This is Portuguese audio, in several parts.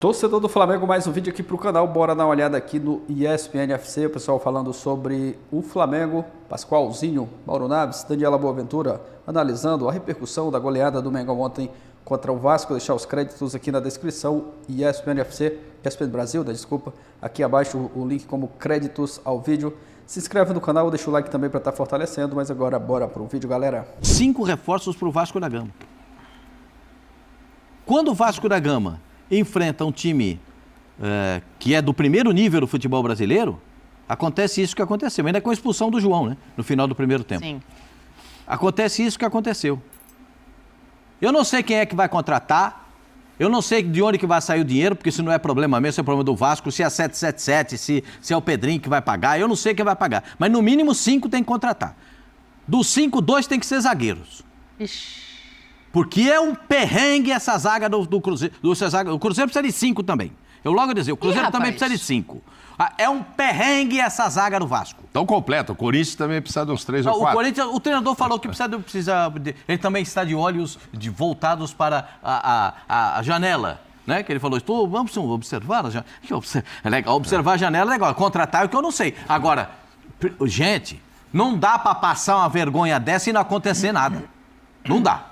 Torcedor do Flamengo, mais um vídeo aqui para o canal. Bora dar uma olhada aqui no ESPN FC. O pessoal falando sobre o Flamengo. Pascoalzinho, Mauro Naves, Daniela Boaventura analisando a repercussão da goleada do Mengão ontem contra o Vasco. Deixar os créditos aqui na descrição. ESPN FC, ESPN Brasil, desculpa. Aqui abaixo o link como créditos ao vídeo. Se inscreve no canal, deixa o like também para estar fortalecendo. Mas agora bora para o vídeo, galera. 5 reforços para o Vasco da Gama. Quando o Vasco da Gama enfrenta um time que é do primeiro nível do futebol brasileiro, acontece isso que aconteceu. Ainda com a expulsão do João, né? No final do primeiro tempo. Sim. Acontece isso que aconteceu. Eu não sei quem é que vai contratar, eu não sei de onde que vai sair o dinheiro, porque isso não é problema meu, isso é problema do Vasco, se é a 777, se é o Pedrinho que vai pagar, eu não sei quem vai pagar. Mas no mínimo 5 tem que contratar. Dos 5, 2 tem que ser zagueiros. Ixi. Porque é um perrengue essa zaga do Cruzeiro. O Cruzeiro precisa de 5 também. Eu logo dizer, o Cruzeiro também precisa de 5. É um perrengue essa zaga do Vasco. Tão completo. O Corinthians também precisa de uns 3 ou 4. O Corinthians, o treinador falou que ele também está de olhos voltados para a janela. Né? Que ele falou, vamos observar a janela. Observar a janela é legal. Contratar é o que eu não sei. Agora, gente, não dá para passar uma vergonha dessa e não acontecer nada. Não dá.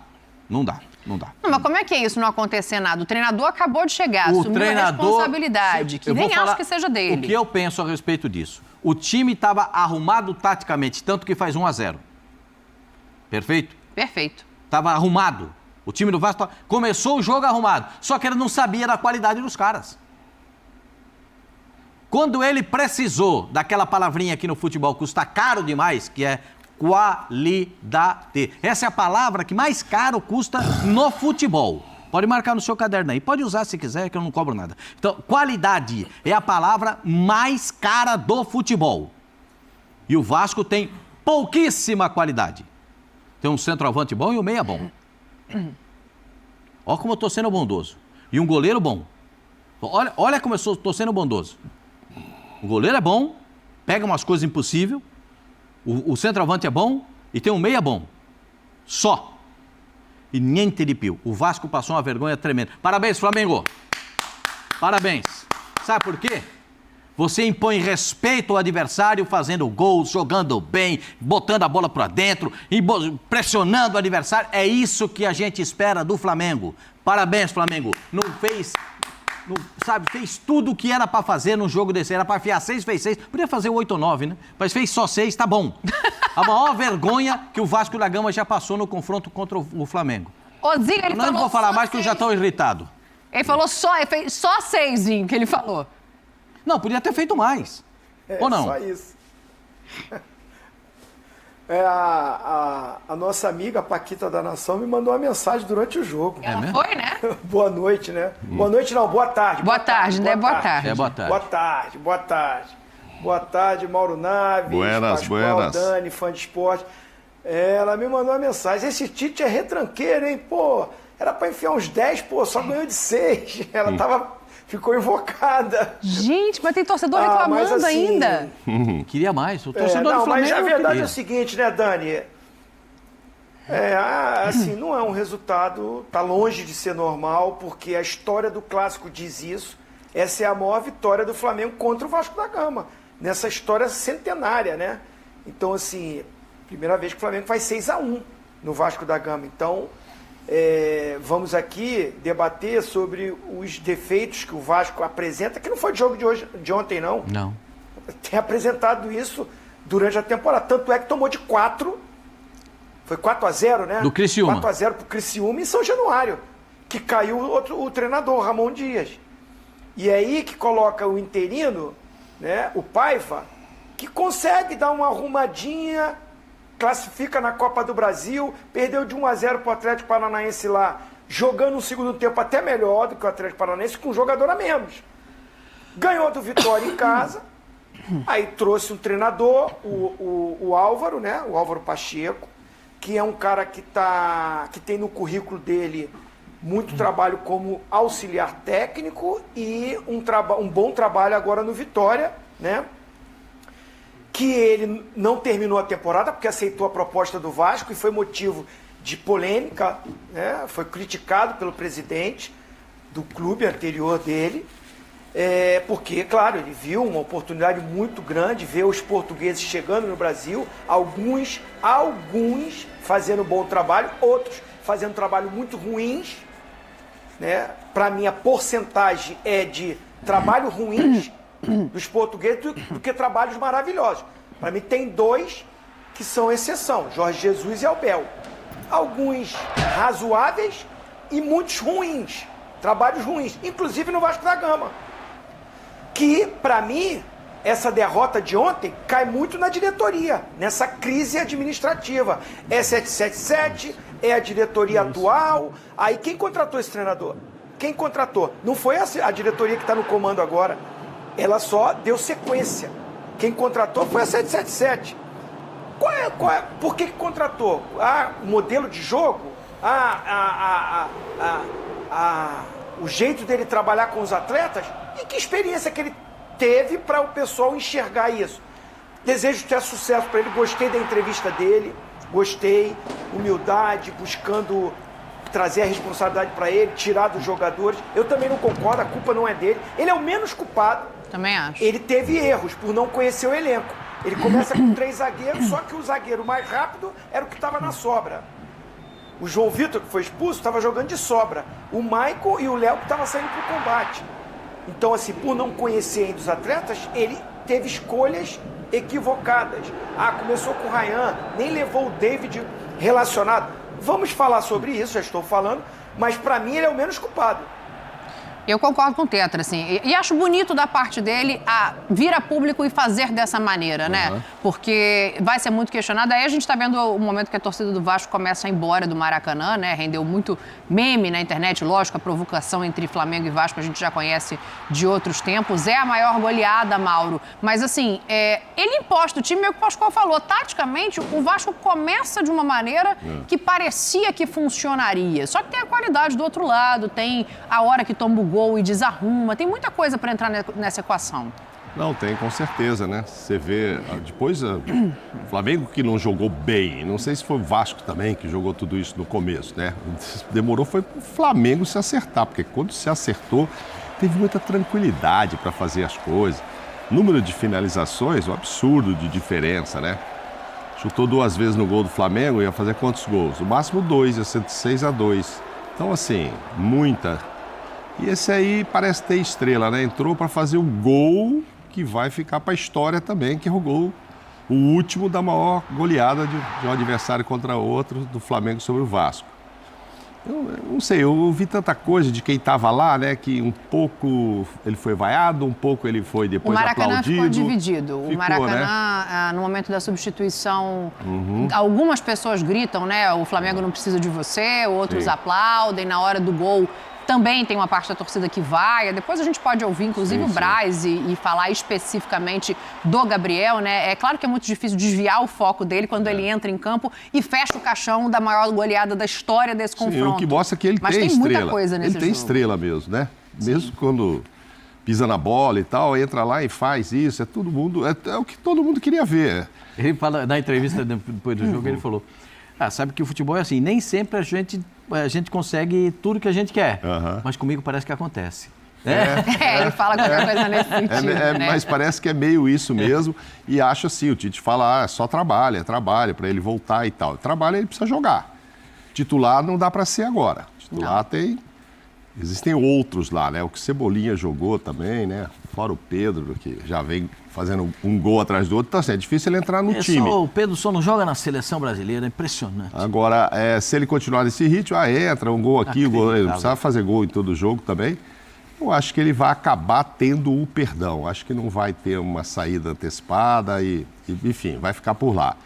Não, mas como é que é isso, não acontecer nada? O treinador acabou de chegar, assumiu a responsabilidade, que nem acho que seja dele. O que eu penso a respeito disso? O time estava arrumado taticamente, tanto que faz 1-0. Perfeito? Perfeito. Estava arrumado. O time do Vasco começou o jogo arrumado, só que ele não sabia da qualidade dos caras. Quando ele precisou daquela palavrinha aqui no futebol, custa caro demais, que é qualidade. Essa é a palavra que mais caro custa no futebol. Pode marcar no seu caderno aí. Pode usar se quiser, que eu não cobro nada. Então, qualidade é a palavra mais cara do futebol. E o Vasco tem pouquíssima qualidade. Tem um centroavante bom e um meia bom. Olha como eu estou sendo bondoso. E um goleiro bom. Olha como eu estou sendo bondoso. O goleiro é bom, pega umas coisas impossíveis. O centroavante é bom e tem um meia bom. Só. E niente de più. O Vasco passou uma vergonha tremenda. Parabéns, Flamengo. Parabéns. Sabe por quê? Você impõe respeito ao adversário fazendo gols, jogando bem, botando a bola para dentro, pressionando o adversário. É isso que a gente espera do Flamengo. Parabéns, Flamengo. Não fez... fez tudo o que era para fazer num jogo desse. Era para enfiar 6, fez 6. Podia fazer 8 ou 9, né? Mas fez só 6, tá bom. A maior vergonha que o Vasco da Gama já passou no confronto contra o Flamengo. Ô, Zinho, ele não vou falar mais, que eu já estou irritado. Ele falou ele fez só 6, Zinho, que ele falou. Não, podia ter feito mais. Ou não? Só isso. A nossa amiga Paquita da Nação me mandou uma mensagem durante o jogo. Ela foi, né? Boa noite, né? Boa noite não, boa tarde. Boa tarde, né? Boa tarde. Boa tarde. Boa tarde, boa tarde. Boa tarde, Mauro Naves, Buenas. Dani, fã de esporte. Ela me mandou uma mensagem, esse Tite é retranqueiro, hein? Pô, era pra enfiar uns 10, pô, só ganhou de 6. Ela ficou invocada. Gente, mas tem torcedor reclamando mas assim, ainda. Queria mais. O torcedor do Flamengo mas a verdade queria. é o seguinte, né, Dani? Assim, não é um resultado, tá longe de ser normal, porque a história do Clássico diz isso. Essa é a maior vitória do Flamengo contra o Vasco da Gama, nessa história centenária, né? Então, assim, primeira vez que o Flamengo faz 6-1 no Vasco da Gama. Então, vamos aqui debater sobre os defeitos que o Vasco apresenta, que não foi de jogo de ontem, não. Não. Tem apresentado isso durante a temporada. Tanto é que tomou de 4. Foi 4-0, né? Do Criciúma. 4-0 pro Criciúma em São Januário. Que caiu o treinador, Ramon Dias. E é aí que coloca o interino, né? O Paiva, que consegue dar uma arrumadinha, classifica na Copa do Brasil, perdeu de 1-0 pro Atlético Paranaense lá, jogando um segundo tempo até melhor do que o Atlético Paranaense, com um jogador a menos. Ganhou do Vitória em casa, aí trouxe um treinador, o Álvaro, né? O Álvaro Pacheco, que é um cara que tem no currículo dele muito trabalho como auxiliar técnico e um bom trabalho agora no Vitória, né? Que ele não terminou a temporada porque aceitou a proposta do Vasco e foi motivo de polêmica, né? Foi criticado pelo presidente, do clube anterior dele, porque, claro, ele viu uma oportunidade muito grande, ver os portugueses chegando no Brasil, alguns fazendo bom trabalho, outros fazendo trabalho muito ruins, né? Para mim, a porcentagem é de trabalho ruins dos portugueses do que trabalhos maravilhosos. Para mim, tem 2 que são exceção, Jorge Jesus e Abel. Alguns razoáveis e muitos ruins, trabalhos ruins, inclusive no Vasco da Gama. Que, para mim, essa derrota de ontem cai muito na diretoria, nessa crise administrativa. É 777, é a diretoria atual. Aí quem contratou esse treinador? Quem contratou? Não foi a diretoria que está no comando agora. Ela só deu sequência. Quem contratou foi a 777. Por que contratou? O modelo de jogo? O jeito dele trabalhar com os atletas? E que experiência que ele teve para o pessoal enxergar isso? Desejo ter sucesso para ele. Gostei da entrevista dele. Gostei. Humildade, buscando trazer a responsabilidade para ele, tirar dos jogadores. Eu também não concordo, a culpa não é dele. Ele é o menos culpado. Também acho. Ele teve erros por não conhecer o elenco. Ele começa com 3 zagueiros, só que o zagueiro mais rápido era o que estava na sobra. O João Vitor, que foi expulso, estava jogando de sobra. O Maicon e o Léo que estavam saindo para o combate. Então, assim, por não conhecer ainda os atletas, ele teve escolhas equivocadas. Começou com o Ryan, nem levou o David relacionado. Vamos falar sobre isso, já estou falando, mas para mim ele é o menos culpado. Eu concordo com o Tetra, assim, e acho bonito da parte dele vir a público e fazer dessa maneira, né? Porque vai ser muito questionado. Aí a gente tá vendo o momento que a torcida do Vasco começa a ir embora do Maracanã, né? Rendeu muito meme na internet, lógico, a provocação entre Flamengo e Vasco a gente já conhece de outros tempos. É a maior goleada, Mauro. Mas, assim, ele imposta o time, é o que o Pascoal falou. Taticamente, o Vasco começa de uma maneira que parecia que funcionaria. Só que tem a qualidade do outro lado, tem a hora que toma o gol e desarruma, tem muita coisa para entrar nessa equação. Não, tem, com certeza, né? Você vê, depois o Flamengo que não jogou bem, não sei se foi o Vasco também que jogou tudo isso no começo, né? Demorou foi o Flamengo se acertar, porque quando se acertou, teve muita tranquilidade para fazer as coisas. Número de finalizações, um absurdo de diferença, né? Chutou 2 vezes no gol do Flamengo, ia fazer quantos gols? O máximo 2, ia ser 6-2. Então, assim, muita. E esse aí parece ter estrela, né? Entrou para fazer o gol que vai ficar para a história também, que é o gol, o último da maior goleada de um adversário contra outro do Flamengo sobre o Vasco. Eu não sei, eu ouvi tanta coisa de quem estava lá, né? Que um pouco ele foi vaiado, um pouco ele foi depois aplaudido. O Maracanã ficou dividido. O Maracanã, né? No momento da substituição, algumas pessoas gritam, né? O Flamengo não precisa de você, outros aplaudem. Na hora do gol, também tem uma parte da torcida que vai. Depois a gente pode ouvir, inclusive, o Braz e falar especificamente do Gabriel, né? É claro que é muito difícil desviar o foco dele quando ele entra em campo e fecha o caixão da maior goleada da história desse confronto. O que mostra que ele Mas tem estrela. Muita coisa nesse ele tem jogo. estrela mesmo, né? Mesmo quando pisa na bola e tal, entra lá e faz isso. É todo mundo, é o que todo mundo queria ver. Ele fala, na entrevista depois do jogo, ele falou: sabe que o futebol é assim, nem sempre a gente consegue tudo que a gente quer, mas comigo parece que acontece. Ele fala qualquer coisa nesse sentido, né? Mas parece que é meio isso mesmo, e acho assim, o Tite fala, só trabalha para ele voltar e tal. Trabalha, ele precisa jogar. Titular não dá para ser agora. Titular existem outros lá, né? O que Cebolinha jogou também, né? Fora o Pedro, que já vem fazendo um gol atrás do outro. Então, assim, é difícil ele entrar no time. O Pedro só não joga na seleção brasileira, é impressionante. Agora, se ele continuar nesse ritmo, entra um gol aqui, ele precisa fazer gol em todo jogo também. Eu acho que ele vai acabar tendo o perdão. Acho que não vai ter uma saída antecipada e enfim, vai ficar por lá.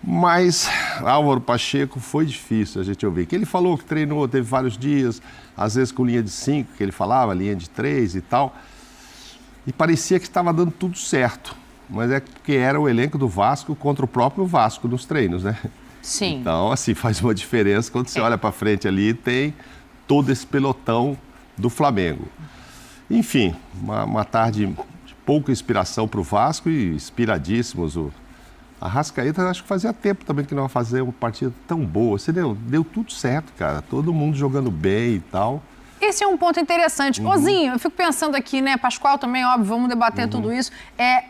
Mas Álvaro Pacheco foi difícil a gente ouvir. Que ele falou que treinou, teve vários dias, às vezes com linha de 5, que ele falava, linha de 3 e tal. E parecia que estava dando tudo certo. Mas é porque era o elenco do Vasco contra o próprio Vasco nos treinos, né? Sim. Então, assim, faz uma diferença quando você olha para frente ali, tem todo esse pelotão do Flamengo. Enfim, uma tarde de pouca inspiração para o Vasco e inspiradíssimos. A Arrascaeta, acho que fazia tempo também que não ia fazer uma partida tão boa. Você deu tudo certo, cara. Todo mundo jogando bem e tal. esse é um ponto interessante. Ozinho, eu fico pensando aqui, né, Pascoal também, óbvio, vamos debater tudo isso.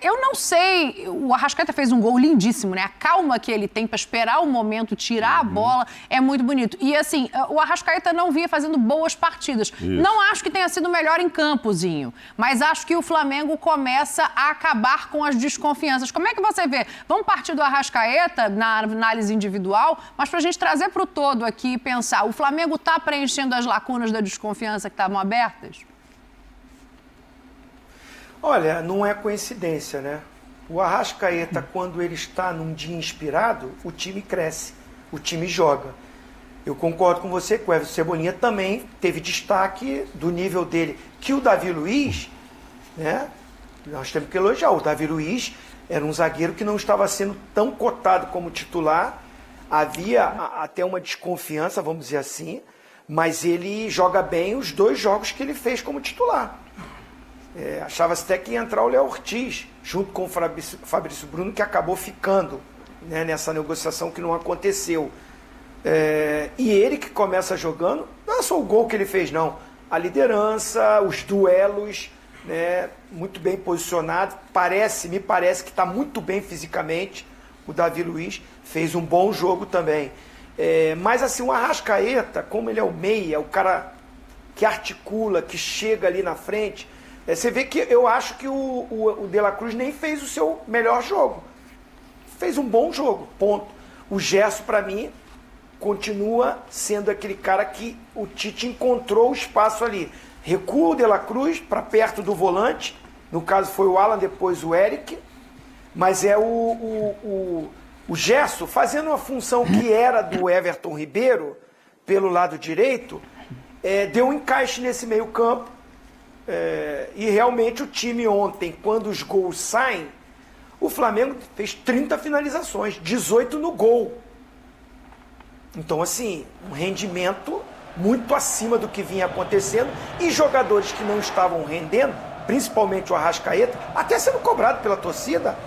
Eu não sei, o Arrascaeta fez um gol lindíssimo, né? A calma que ele tem para esperar o momento, tirar a bola, é muito bonito. E assim, o Arrascaeta não vinha fazendo boas partidas. Isso. Não acho que tenha sido melhor em campozinho, mas acho que o Flamengo começa a acabar com as desconfianças. Como é que você vê? Vamos partir do Arrascaeta na análise individual, mas para a gente trazer para o todo aqui e pensar, o Flamengo está preenchendo as lacunas da desconfiança que estavam abertas? Olha, não é coincidência, né? O Arrascaeta, quando ele está num dia inspirado, o time cresce, o time joga. Eu concordo com você que o Everton Cebolinha também teve destaque do nível dele, que o Davi Luiz, né? Nós temos que elogiar. O Davi Luiz era um zagueiro que não estava sendo tão cotado como titular. Havia até uma desconfiança, vamos dizer assim, mas ele joga bem os 2 jogos que ele fez como titular. Achava-se até que ia entrar o Léo Ortiz, junto com o Fabrício Bruno, que acabou ficando, né, nessa negociação que não aconteceu. E ele que começa jogando, não é só o gol que ele fez, não. A liderança, os duelos, né, muito bem posicionado. Me parece que está muito bem fisicamente. O Davi Luiz fez um bom jogo também. Mas assim, o Arrascaeta, como ele é o meia, o cara que articula, que chega ali na frente, você vê que eu acho que o De La Cruz nem fez o seu melhor jogo. Fez um bom jogo, ponto. O Gerson, para mim, continua sendo aquele cara que o Tite encontrou o espaço ali. Recua o De La Cruz para perto do volante, no caso foi o Alan, depois o Eric, mas é o Gerson fazendo uma função que era do Everton Ribeiro, pelo lado direito, deu um encaixe nesse meio campo, e realmente o time ontem, quando os gols saem, o Flamengo fez 30 finalizações, 18 no gol. Então, assim, um rendimento muito acima do que vinha acontecendo, e jogadores que não estavam rendendo, principalmente o Arrascaeta, até sendo cobrado pela torcida.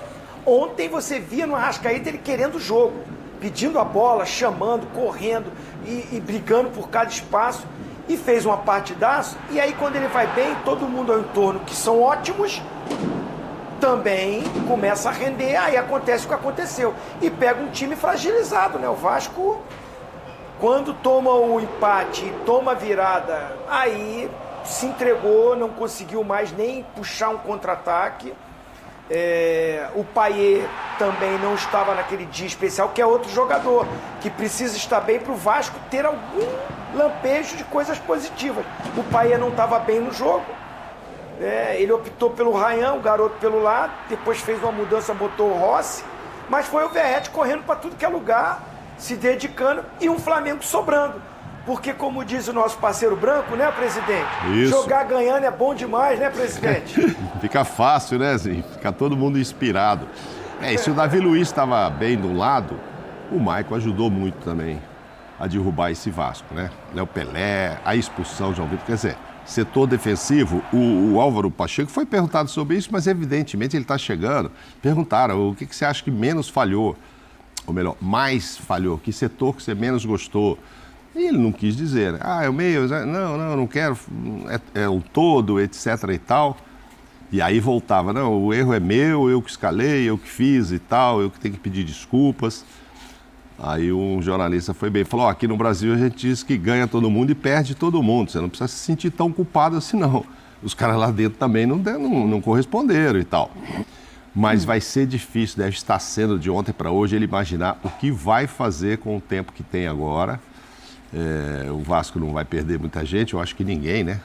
Ontem você via no Arrascaeta ele querendo o jogo, pedindo a bola, chamando, correndo e brigando por cada espaço, e fez uma partidaço. E aí quando ele vai bem, todo mundo ao entorno, que são ótimos, também começa a render. Aí acontece o que aconteceu, e pega um time fragilizado, né? O Vasco, quando toma o empate e toma a virada, aí se entregou, não conseguiu mais nem puxar um contra-ataque. O Payet também não estava naquele dia especial, que é outro jogador que precisa estar bem para o Vasco ter algum lampejo de coisas positivas. O Payet não estava bem no jogo, ele optou pelo Ryan, o garoto pelo lado, depois fez uma mudança, botou o Rossi, mas foi o Verratti correndo para tudo que é lugar, se dedicando, e um Flamengo sobrando. Porque, como diz o nosso parceiro Branco, né, presidente? Isso. Jogar ganhando é bom demais, né, presidente? Fica fácil, né, Zinho? Fica todo mundo inspirado. E se o Davi Luiz estava bem do lado, o Maicon ajudou muito também a derrubar esse Vasco, né? O Pelé, a expulsão de João Vitor. Quer dizer, setor defensivo, o Álvaro Pacheco foi perguntado sobre isso, mas evidentemente ele está chegando. Perguntaram, o que você acha que menos falhou? Ou melhor, mais falhou? Que setor que você menos gostou? E ele não quis dizer, é o meio, não quero, é o todo, etc e tal. E aí voltava, não, o erro é meu, eu que escalei, eu que fiz e tal, eu que tenho que pedir desculpas. Aí um jornalista foi bem, falou, aqui no Brasil a gente diz que ganha todo mundo e perde todo mundo, você não precisa se sentir tão culpado assim não. Os caras lá dentro também não corresponderam e tal. Mas vai ser difícil, deve estar sendo de ontem para hoje, ele imaginar o que vai fazer com o tempo que tem agora. O Vasco não vai perder muita gente, eu acho que ninguém, né?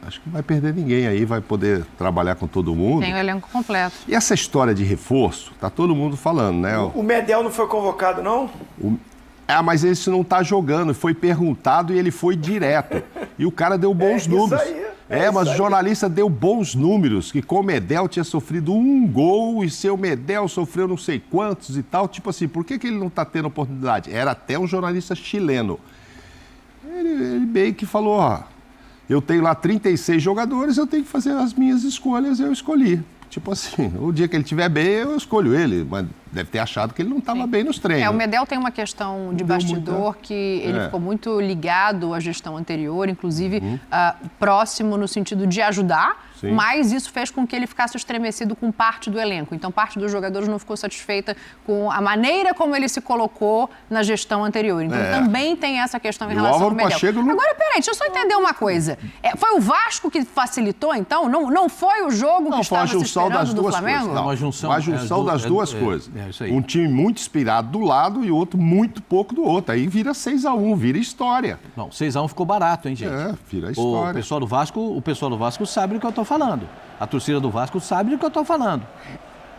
Acho que não vai perder ninguém aí, vai poder trabalhar com todo mundo. Tem o elenco completo. E essa história de reforço, tá todo mundo falando, né? O Medel não foi convocado, não? Mas esse não tá jogando, foi perguntado e ele foi direto. E o cara deu bons números. Mas o jornalista deu bons números, que com o Medel tinha sofrido 1 gol e seu Medel sofreu não sei quantos e tal. Tipo assim, por que ele não tá tendo oportunidade? Era até um jornalista chileno. Ele meio que falou, eu tenho lá 36 jogadores, eu tenho que fazer as minhas escolhas, eu escolhi. Tipo assim, o dia que ele estiver bem, eu escolho ele, mas Deve ter achado que ele não estava bem nos treinos. O Medel tem uma questão de bastidor que ele ficou muito ligado à gestão anterior, inclusive próximo no sentido de ajudar, mas isso fez com que ele ficasse estremecido com parte do elenco. Então, parte dos jogadores não ficou satisfeita com a maneira como ele se colocou na gestão anterior. Então, também tem essa questão em relação ao Medel. Agora, peraí, deixa eu só entender uma coisa. Foi o Vasco que facilitou, então? Não foi o jogo que estava se esperando do Flamengo? Não, uma junção das duas coisas. Um time muito inspirado do lado e outro muito pouco do outro. Aí vira 6-1, vira história. Não, 6-1 ficou barato, hein, gente? Vira história. O pessoal do Vasco sabe do que eu tô falando. A torcida do Vasco sabe do que eu tô falando.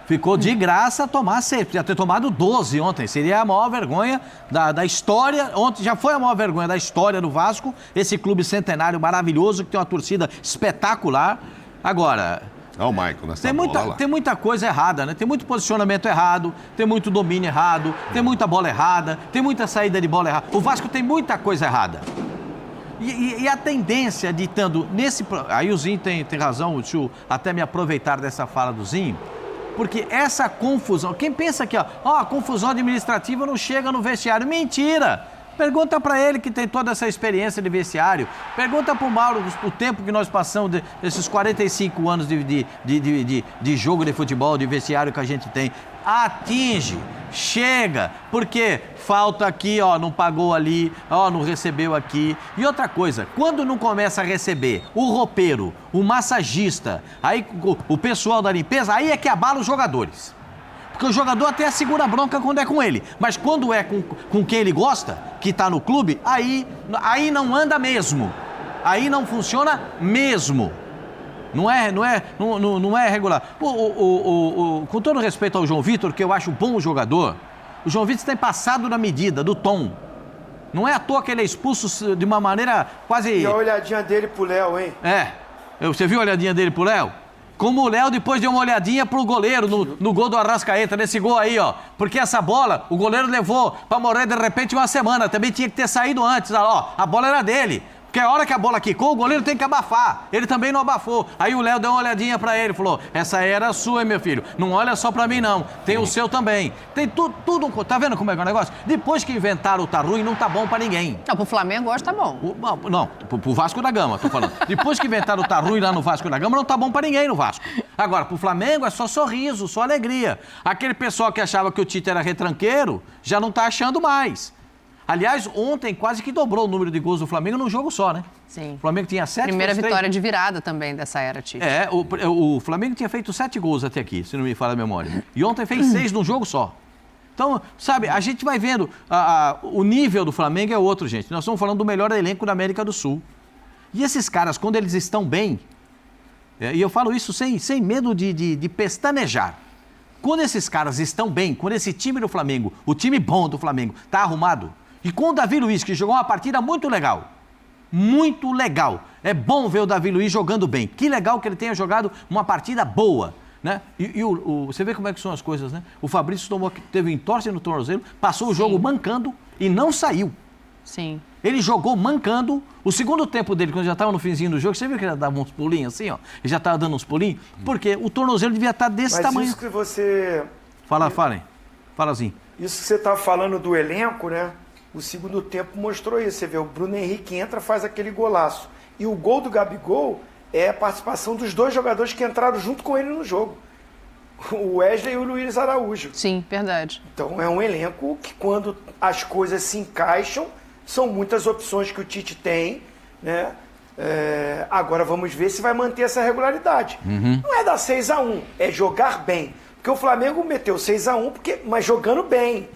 Ficou de graça tomar 6. Podia ter tomado 12 ontem. Seria a maior vergonha da história. Ontem já foi a maior vergonha da história do Vasco. Esse clube centenário maravilhoso que tem uma torcida espetacular. Agora... Olha o Michael nessa tem muita coisa errada, né? Tem muito posicionamento errado, tem muito domínio errado, tem muita bola errada, tem muita saída de bola errada. O Vasco tem muita coisa errada. E a tendência de estando nesse... Aí o Zinho tem razão, deixa eu até me aproveitar dessa fala do Zinho, porque essa confusão... Quem pensa que a confusão administrativa não chega no vestiário? Mentira! Pergunta para ele que tem toda essa experiência de vestiário. Pergunta para o Mauro o tempo que nós passamos desses 45 anos de jogo de futebol, de vestiário que a gente tem. Atinge, chega, porque falta aqui, não pagou ali, não recebeu aqui. E outra coisa, quando não começa a receber o roupeiro, o massagista, aí o pessoal da limpeza, aí é que abala os jogadores. Porque o jogador até segura a bronca quando é com ele. Mas quando é com quem ele gosta, que está no clube, aí não anda mesmo. Aí não funciona mesmo. Não é regular. Com todo respeito ao João Vitor, que eu acho bom jogador, o João Vitor tem passado na medida do tom. Não é à toa que ele é expulso de uma maneira quase... E a olhadinha dele pro Léo, hein? Você viu a olhadinha dele pro Léo? Como o Léo depois deu uma olhadinha pro goleiro no gol do Arrascaeta, nesse gol aí, Porque essa bola, o goleiro levou pra morrer de repente uma semana. Também tinha que ter saído antes, a bola era dele. Porque a hora que a bola quicou, o goleiro tem que abafar. Ele também não abafou. Aí o Léo deu uma olhadinha pra ele, falou, essa era sua, hein, meu filho? Não olha só pra mim, não. Tem o seu também. Tem tudo. Tá vendo como é que é o negócio? Depois que inventaram o tá ruim, não tá bom pra ninguém. Não, pro Flamengo hoje tá bom. Não, pro Vasco da Gama, tô falando. Depois que inventaram o tá ruim lá no Vasco da Gama, não tá bom pra ninguém no Vasco. Agora, pro Flamengo é só sorriso, só alegria. Aquele pessoal que achava que o Tite era retranqueiro, já não tá achando mais. Aliás, ontem quase que dobrou o número de gols do Flamengo num jogo só, né? Sim. O Flamengo tinha 7 Primeira vitória de virada também dessa era, Tite. O Flamengo tinha feito 7 gols até aqui, se não me falha a memória. E ontem fez 6 num jogo só. Então, sabe, a gente vai vendo, o nível do Flamengo é outro, gente. Nós estamos falando do melhor elenco da América do Sul. E esses caras, quando eles estão bem, e eu falo isso sem medo de pestanejar, quando esses caras estão bem, quando esse time do Flamengo, o time bom do Flamengo, está arrumado, e com o Davi Luiz, que jogou uma partida muito legal, é bom ver o Davi Luiz jogando bem, que legal que ele tenha jogado uma partida boa, né? Você vê como é que são as coisas, né? O Fabrício teve entorse no tornozelo, passou o jogo mancando e não saiu. Sim. Ele jogou mancando. O segundo tempo dele, quando já estava no finzinho do jogo, você viu que ele já dava uns pulinhos assim, Ele já estava dando uns pulinhos? Porque o tornozelo devia estar desse tamanho. Isso que você... Fala assim. Isso que você está falando do elenco, né? O segundo tempo mostrou isso. Você vê, o Bruno Henrique entra, faz aquele golaço. E o gol do Gabigol é a participação dos dois jogadores que entraram junto com ele no jogo. O Wesley e o Luiz Araújo. Sim, verdade. Então é um elenco que, quando as coisas se encaixam, são muitas opções que o Tite tem, né? Agora vamos ver se vai manter essa regularidade. Não é dar 6-1, é jogar bem. Porque o Flamengo meteu 6-1, mas jogando bem,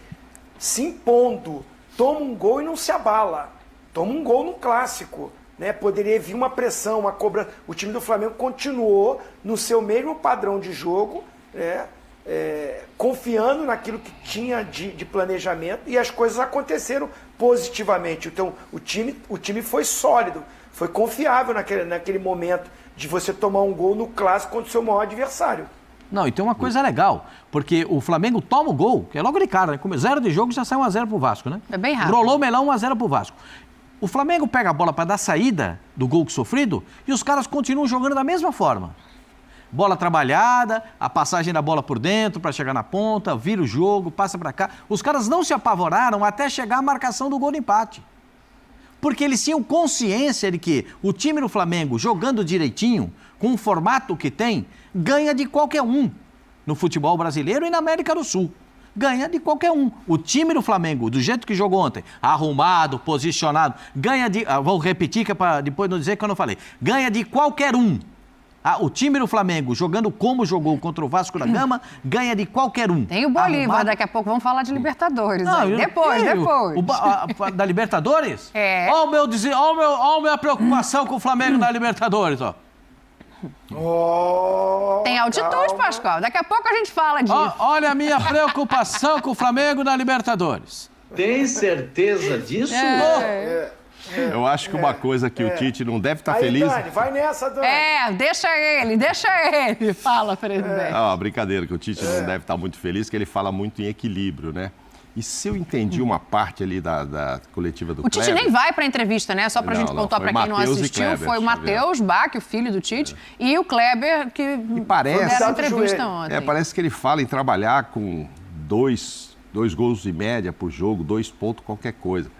se impondo. Toma um gol e não se abala. Toma um gol no clássico, né? Poderia vir uma pressão, uma cobrança. O time do Flamengo continuou no seu mesmo padrão de jogo, né? Confiando naquilo que tinha de planejamento, e as coisas aconteceram positivamente. Então o time foi sólido, foi confiável naquele momento de você tomar um gol no clássico contra o seu maior adversário. Não, e tem uma coisa legal, porque o Flamengo toma o gol, que é logo de cara, né? Com 0 de jogo já sai 1-0 pro Vasco, né? É bem rápido. Rolou o melão, 1-0 pro Vasco. O Flamengo pega a bola para dar saída do gol sofrido e os caras continuam jogando da mesma forma. bola trabalhada, a passagem da bola por dentro para chegar na ponta, vira o jogo, passa para cá. Os caras não se apavoraram até chegar a marcação do gol de empate. Porque eles tinham consciência de que o time do Flamengo, jogando direitinho, com o formato que tem, ganha de qualquer um no futebol brasileiro e na América do Sul. Ganha de qualquer um. O time do Flamengo, do jeito que jogou ontem, arrumado, posicionado, ganha de... vou repetir que é para depois não dizer que eu não falei. Ganha de qualquer um. O time do Flamengo, jogando como jogou contra o Vasco da Gama, ganha de qualquer um. Tem o Bolívar, daqui a pouco vamos falar de Libertadores. Depois. Da Libertadores? É. Olha a minha preocupação com o Flamengo na Libertadores, ó. Tem altitude, Pascoal. Daqui a pouco a gente fala disso. Olha a minha preocupação com o Flamengo na Libertadores. Tem certeza disso? Eu acho que uma coisa que o Tite não deve estar Aí, feliz... Dani, vai nessa, Dani. Deixa ele. Fala, presidente. Brincadeira, que o Tite não deve estar muito feliz, que ele fala muito em equilíbrio, né? E se eu entendi uma parte ali da coletiva do Kleber... O Tite nem vai para a entrevista, né? Só para a gente pontuar para quem não assistiu. Foi o Matheus Bach, o filho do Tite, e o Kleber que deram entrevista ontem. Parece que ele fala em trabalhar com dois gols e média por jogo, 2 pontos, qualquer coisa.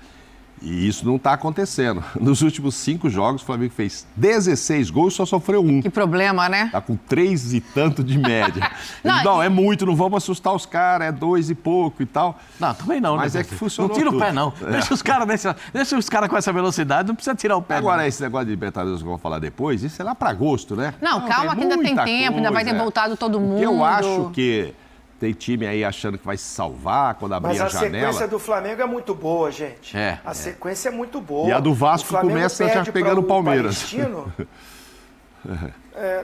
E isso não está acontecendo. Nos últimos 5 jogos, o Flamengo fez 16 gols e só sofreu 1. Que problema, né? Está com 3 e tanto de média. Não, é muito, não vamos assustar os caras, é 2 e pouco e tal. Não, também não. Mas é que funcionou. Não tira tudo. O pé, não. Deixa os caras com essa velocidade, não precisa tirar o pé. Agora, esse negócio de Libertadores que eu vou falar depois, isso é lá para agosto, né? Não, calma que ainda tem tempo, ainda vai ter voltado todo mundo. Eu acho que tem time aí achando que vai se salvar quando abrir a janela. Mas a sequência do Flamengo é muito boa, gente. A sequência é muito boa. E a do Vasco começa já pegando o Palmeiras.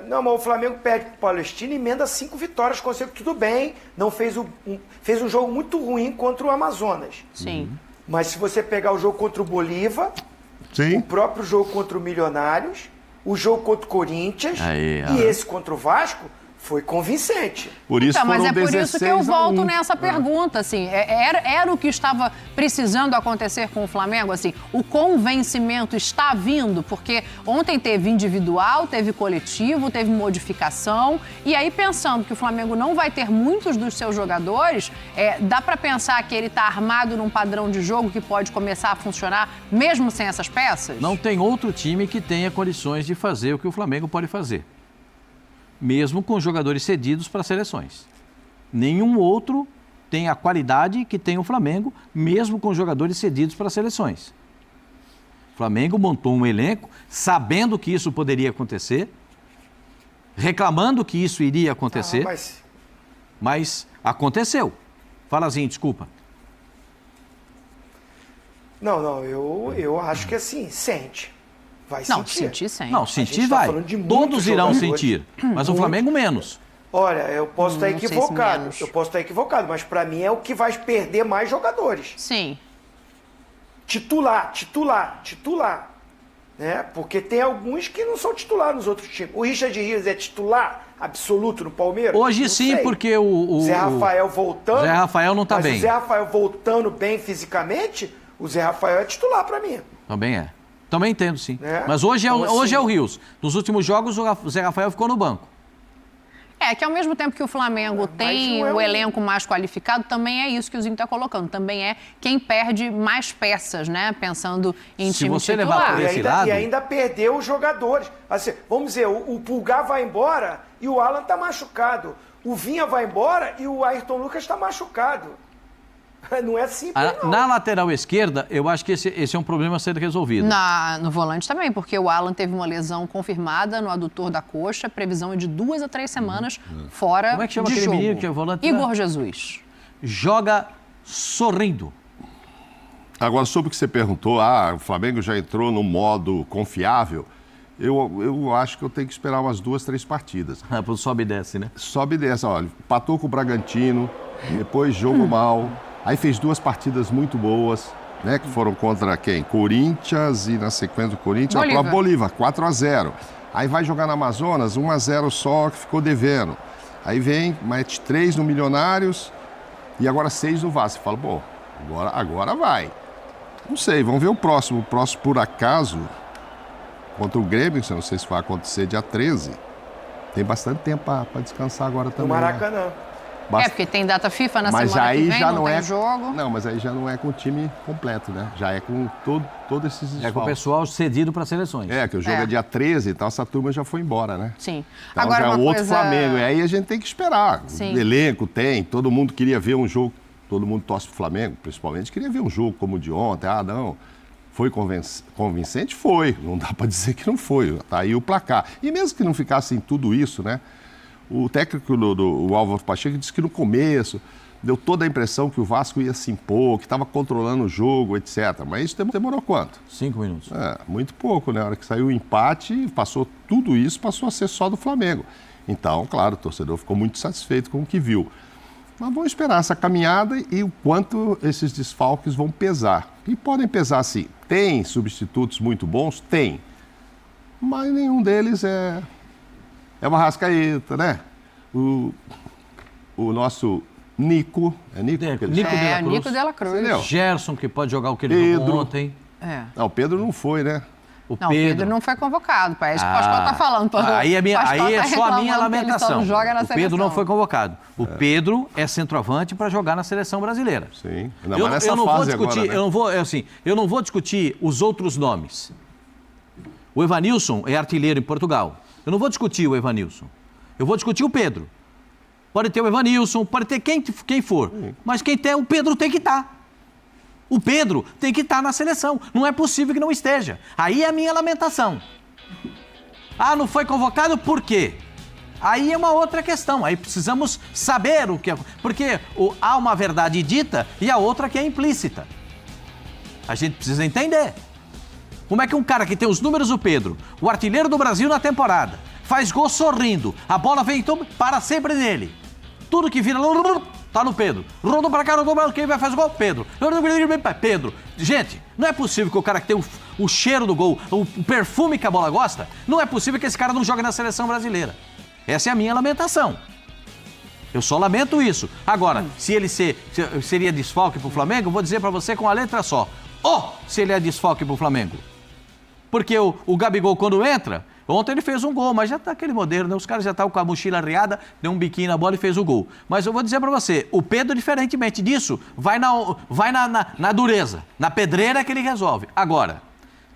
Não, mas o Flamengo perde pro Palestino e emenda 5 vitórias consecutivas. Tudo bem, não fez um jogo muito ruim contra o Amazonas. Sim. Mas se você pegar o jogo contra o Bolívar, o próprio jogo contra o Milionários, o jogo contra o Corinthians e esse contra o Vasco, foi convincente. Por isso mas foram é por isso que eu 16-1. volto nessa pergunta, assim, era o que estava precisando acontecer com o Flamengo, assim, o convencimento está vindo, porque ontem teve individual, teve coletivo, teve modificação, e aí pensando que o Flamengo não vai ter muitos dos seus jogadores, dá para pensar que ele está armado num padrão de jogo que pode começar a funcionar mesmo sem essas peças? Não tem outro time que tenha condições de fazer o que o Flamengo pode fazer. Mesmo com jogadores cedidos para seleções. Nenhum outro tem a qualidade que tem o Flamengo, mesmo com jogadores cedidos para seleções. O Flamengo montou um elenco sabendo que isso poderia acontecer, reclamando que isso iria acontecer, mas aconteceu. Falazinho, desculpa. Não, eu acho que assim, sente. Vai não, sentir. sentir sim. Não, sentir vai. Todos irão sentir, mas o Flamengo menos. Olha, eu posso estar equivocado. Mas para mim é o que vai perder mais jogadores. Sim. Titular. Né? Porque tem alguns que não são titular nos outros times. O Richard Rios é titular absoluto no Palmeiras? Hoje sim, porque o Zé Rafael voltando. Zé Rafael não está bem. Mas o Zé Rafael voltando bem fisicamente, o Zé Rafael é titular para mim. Também é. Também entendo, sim. Mas hoje é o Rios. Nos últimos jogos, o Zé Rafael ficou no banco. Que ao mesmo tempo que o Flamengo tem o elenco mais qualificado, também é isso que o Zinho está colocando. Também é quem perde mais peças, né? Pensando em time titular. Se você levar por esse lado... E ainda perdeu os jogadores. Assim, vamos dizer, o Pulgar vai embora e o Alan está machucado. O Vinha vai embora e o Ayrton Lucas está machucado. Não é simples, não. Na lateral esquerda, eu acho que esse é um problema a ser resolvido. No volante também, porque o Alan teve uma lesão confirmada no adutor da coxa, previsão é de 2 a 3 semanas fora de jogo. Como é que chama aquele menino que é o volante? Igor Jesus. Joga sorrindo. Agora, sobre o que você perguntou, o Flamengo já entrou no modo confiável. Eu acho que eu tenho que esperar umas 2, 3 partidas. Sobe e desce, né? Sobe e desce, olha. Empatou com o Bragantino, depois jogou mal. Aí fez 2 partidas muito boas, né? Que foram contra quem? Corinthians e na sequência do Corinthians, a Bolívar, 4-0. Aí vai jogar na Amazonas, 1-0 só, que ficou devendo. Aí vem, mete 3 no Milionários e agora 6 no Vasco. Você fala, bom, agora vai. Não sei, vamos ver o próximo. O próximo, por acaso, contra o Grêmio, que eu não sei se vai acontecer dia 13. Tem bastante tempo para descansar agora também. No Maracanã. Né? Porque tem data FIFA na mas semana aí que vem, já não tem é jogo. Não, mas aí já não é com o time completo, né? Já é com todos esses desfalques. É com o pessoal cedido para seleções. Que o jogo é dia 13, então essa turma já foi embora, né? Sim. Então Agora, já é uma um outro coisa... Flamengo. E aí a gente tem que esperar. Sim. O elenco tem, todo mundo queria ver um jogo, todo mundo torce pro Flamengo, principalmente, queria ver um jogo como o de ontem. Ah, não, foi convincente? Foi. Não dá para dizer que não foi. Tá aí o placar. E mesmo que não ficasse em tudo isso, né? O técnico do Álvaro Pacheco disse que no começo deu toda a impressão que o Vasco ia se impor, que estava controlando o jogo, etc. Mas isso demorou quanto? 5 minutos. Muito pouco, né? Na hora que saiu o empate, passou tudo isso, passou a ser só do Flamengo. Então, claro, o torcedor ficou muito satisfeito com o que viu. Mas vamos esperar essa caminhada e o quanto esses desfalques vão pesar. E podem pesar sim. Tem substitutos muito bons? Tem. Mas nenhum deles é o Arrascaeta, né? O nosso Nico. É Nico? Nico de la Cruz. Entendeu? Gerson, que pode jogar o que ele jogou ontem. Não, o Pedro não foi, né? O Pedro não foi convocado, pai. É isso que o Pascoal tá falando. Aí é só a minha lamentação. Não joga na o Pedro não foi convocado. O Pedro é centroavante para jogar na seleção brasileira. Sim. Ainda mais nessa fase agora, né? Eu não vou discutir os outros nomes. O Evanilson é artilheiro em Portugal. Eu não vou discutir o Evanilson. Eu vou discutir o Pedro. Pode ter o Evanilson, pode ter quem for. Mas quem tem, o Pedro tem que estar. O Pedro tem que estar na seleção. Não é possível que não esteja. Aí é a minha lamentação. Ah, não foi convocado por quê? Aí é uma outra questão. Aí precisamos saber o que é. Porque há uma verdade dita e a outra que é implícita. A gente precisa entender. Como é que um cara que tem os números do Pedro, o artilheiro do Brasil na temporada, faz gol sorrindo, a bola vem então para sempre nele. Tudo que vira tá no Pedro. Rodou pra cá, rodou pra cá, quem vai fazer o gol? Pedro. Pedro. Gente, não é possível que o cara que tem o cheiro do gol, o perfume que a bola gosta, não é possível que esse cara não jogue na seleção brasileira. Essa é a minha lamentação. Eu só lamento isso. Agora, se ele seria desfalque pro Flamengo, eu vou dizer pra você com a letra só. Se ele é desfalque pro Flamengo. Porque o Gabigol, quando entra, ontem ele fez um gol, mas já tá aquele modelo, né? Os caras já estavam com a mochila arriada, deu um biquinho na bola e fez o gol. Mas eu vou dizer pra você, o Pedro, diferentemente disso, vai na dureza, na pedreira que ele resolve. Agora,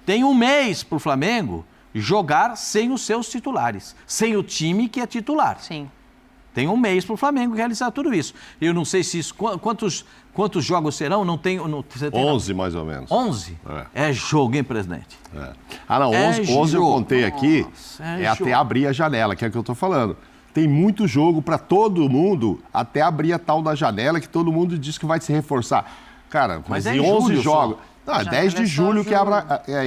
tem um mês pro Flamengo jogar sem os seus titulares, sem o time que é titular. Sim. Tem um mês pro Flamengo realizar tudo isso. Eu não sei se isso, quantos jogos serão, não tem... 11 mais ou menos. 11? É jogo, hein, presidente? Ah, não, 11 eu contei aqui, Nossa, até abrir a janela, que é o que eu tô falando. Tem muito jogo para todo mundo, até abrir a tal da janela, que todo mundo diz que vai se reforçar. Cara, mas em 11 jogos... Não, é 10 de julho que abre...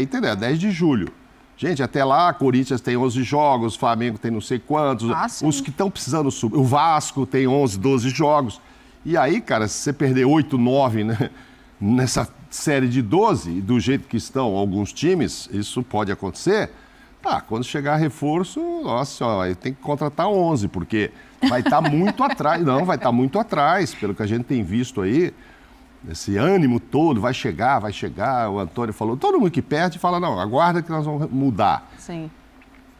entendeu? 10 de julho. Gente, até lá, Corinthians tem 11 jogos, Flamengo tem não sei quantos, os que estão precisando subir, o Vasco tem 11, 12 jogos. E aí, cara, se você perder 8, 9, né, nessa série de 12, do jeito que estão alguns times, isso pode acontecer. Quando chegar reforço, nossa, aí tem que contratar 11, porque vai estar muito atrás. Não, vai estar muito atrás, pelo que a gente tem visto aí. Esse ânimo todo, vai chegar, o Antônio falou, todo mundo que perde fala, não, aguarda que nós vamos mudar. Sim.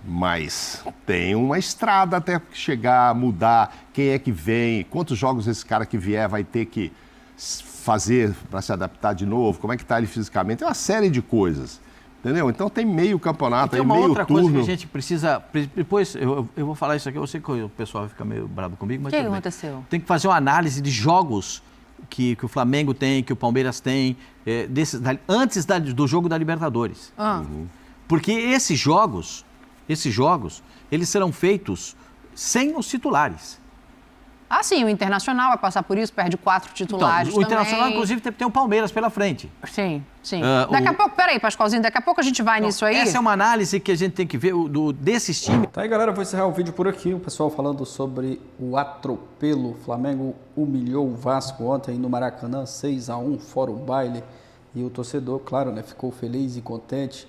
Mas tem uma estrada até chegar, mudar, quem é que vem, quantos jogos esse cara que vier vai ter que fazer para se adaptar de novo, como é que está ele fisicamente, é uma série de coisas, entendeu? Então tem meio campeonato, tem meio turno. Tem uma outra coisa que a gente precisa, depois eu vou falar isso aqui, eu sei que o pessoal vai ficar meio bravo comigo, mas o que aconteceu? Tem que fazer uma análise de jogos que o Flamengo tem, que o Palmeiras tem, antes do jogo da Libertadores. Porque esses jogos, eles serão feitos sem os titulares. Sim, o Internacional vai passar por isso, perde 4 titulares então, o Internacional, inclusive, tem o Palmeiras pela frente. Sim. Daqui a pouco, peraí, Pascoalzinho, daqui a pouco a gente vai nisso aí. Essa é uma análise que a gente tem que ver desses times. Tá aí, galera, vou encerrar o vídeo por aqui. O pessoal falando sobre o atropelo. O Flamengo humilhou o Vasco ontem no Maracanã, 6-1, fora o baile. E o torcedor, claro, né, ficou feliz e contente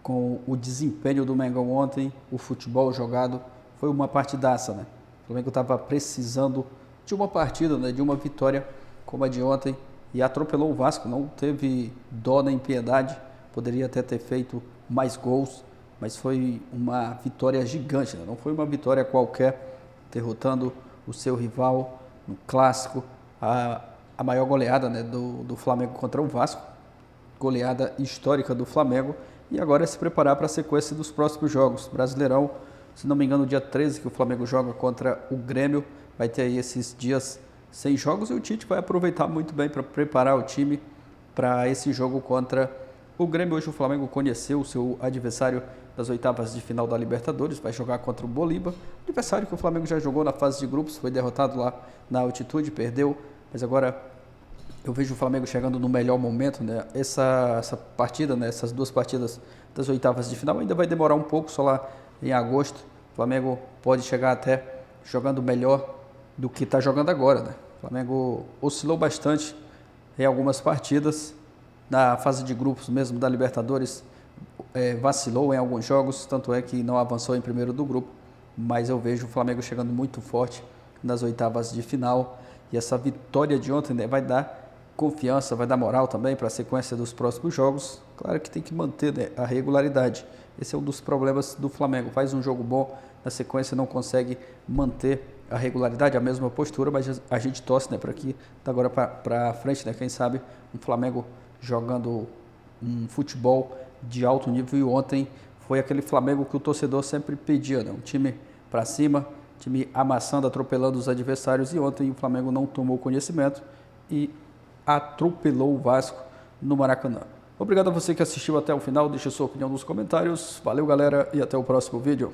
com o desempenho do Mengão ontem. O futebol jogado foi uma partidaça, né? O Flamengo estava precisando de uma partida, né, de uma vitória como a de ontem, e atropelou o Vasco, não teve dó nem piedade, poderia até ter feito mais gols, mas foi uma vitória gigante, né? Não foi uma vitória qualquer, derrotando o seu rival no clássico, a maior goleada, né, do Flamengo contra o Vasco, goleada histórica do Flamengo, e agora é se preparar para a sequência dos próximos jogos. Brasileirão, se não me engano, dia 13 que o Flamengo joga contra o Grêmio, vai ter aí esses dias sem jogos, e o Tite vai aproveitar muito bem para preparar o time para esse jogo contra o Grêmio. Hoje o Flamengo conheceu o seu adversário das oitavas de final da Libertadores, vai jogar contra o Bolívar, adversário que o Flamengo já jogou na fase de grupos, foi derrotado lá na altitude, perdeu, mas agora eu vejo o Flamengo chegando no melhor momento, né? Essa partida, né? Essas duas partidas das oitavas de final ainda vai demorar um pouco, só lá em agosto. O Flamengo pode chegar até jogando melhor do que está jogando agora, né? O Flamengo oscilou bastante em algumas partidas, na fase de grupos mesmo da Libertadores, vacilou em alguns jogos, tanto é que não avançou em primeiro do grupo, mas eu vejo o Flamengo chegando muito forte nas oitavas de final, e essa vitória de ontem, né, vai dar confiança, vai dar moral também para a sequência dos próximos jogos. Claro que tem que manter, né, a regularidade, esse é um dos problemas do Flamengo, faz um jogo bom, na sequência não consegue manter a regularidade, a mesma postura, mas a gente torce, né, para que da agora para frente, né, quem sabe um Flamengo jogando um futebol de alto nível, e ontem foi aquele Flamengo que o torcedor sempre pedia, né, um time para cima, time amassando, atropelando os adversários, e ontem o Flamengo não tomou conhecimento e atropelou o Vasco no Maracanã. Obrigado a você que assistiu até o final, deixe sua opinião nos comentários, valeu galera e até o próximo vídeo.